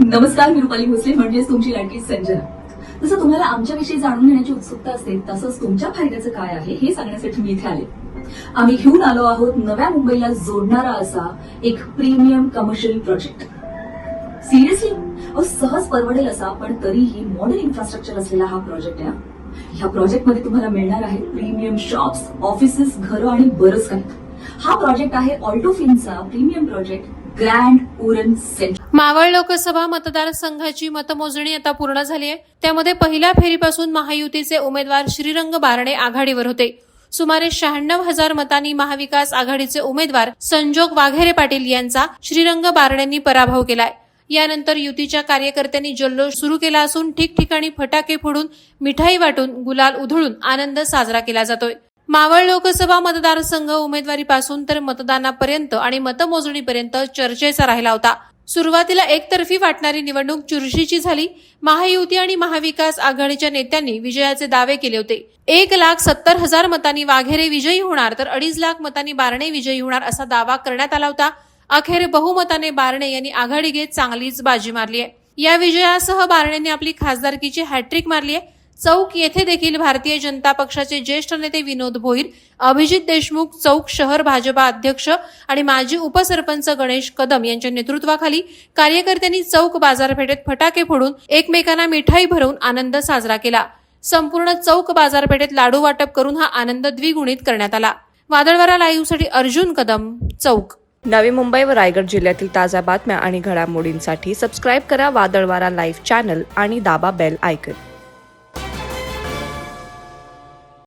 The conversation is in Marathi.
नमस्कार, मी रुपाली भोसले म्हणजेच तुमची लाडकी संजना. जसं तुम्हाला आमच्याविषयी जाणून घेण्याची उत्सुकता असते तसंच तुमच्या फायद्याचं काय आहे हे सांगण्यासाठी मी इथे आले. आम्ही घेऊन आलो आहोत नव्या मुंबईला जोडणारा असा एक प्रीमियम कमर्शियल प्रोजेक्ट. सिरियसली सहज परवडेल असा पण तरीही मॉडर्न इन्फ्रास्ट्रक्चर असलेला हा प्रोजेक्ट आहे. ह्या प्रोजेक्टमध्ये तुम्हाला मिळणार आहे प्रीमियम शॉप्स, ऑफिसेस, घरं आणि बरंच काही. हा प्रोजेक्ट आहे Alto फिल्मचा premium project grand Uran centre. Maval Lok Sabha मतदारसंघाची मतमोजणी आता पूर्ण झाली आहे. त्यामध्ये पहिल्या फेरीपासून महायुतीचे उमेदवार श्रीरंग बारणे आघाडीवर होते. सुमारे 96,000 मतांनी महाविकास आघाडीचे उमेदवार संजोग वाघेरे पाटील यांचा श्रीरंग बारणेंनी पराभव केलाय. यानंतर युतीच्या कार्यकर्त्यांनी जल्लोष सुरू केला असून ठिकठिकाणी फटाके फोडून, मिठाई वाटून, गुलाल उधळून आनंद साजरा केला जातोय. मावळ लोकसभा मतदारसंघ उमेदवारीपासून तर मतदानापर्यंत आणि मतमोजणीपर्यंत चर्चेचा राहिला होता. सुरुवातीला एकतर्फी वाटणारी निवडणूक चुरशीची झाली. महायुती आणि महाविकास आघाडीच्या नेत्यांनी विजयाचे दावे केले होते. 1,70,000 मतांनी वाघेरे विजयी होणार तर 2.5 लाख मतांनी बारणे विजयी होणार असा दावा करण्यात आला होता. अखेर बहुमताने बारणे यांनी आघाडी घेत चांगलीच बाजी मारली आहे. या विजयासह बारणेंनी आपली खासदारकीची हॅट्रिक मारली आहे. चौक येथे देखील भारतीय जनता पक्षाचे ज्येष्ठ नेते विनोद भोईर, अभिजित देशमुख, चौक शहर भाजपा अध्यक्ष आणि माजी उपसरपंच गणेश कदम यांच्या नेतृत्वाखाली कार्यकर्त्यांनी चौक बाजारपेठेत फटाके फोडून एकमेकांना मिठाई भरवून आनंद साजरा केला. संपूर्ण चौक बाजारपेठेत लाडू वाटप करून हा आनंद द्विगुणित करण्यात आला. वादळवारा लाईव्हसाठी अर्जुन कदम, चौक. नवी मुंबई व रायगड जिल्ह्यातील ताज्या बातम्या आणि घडामोडींसाठी सबस्क्राईब करा वादळवारा लाईव्ह चॅनल आणि दाबा बेल आयकॉन.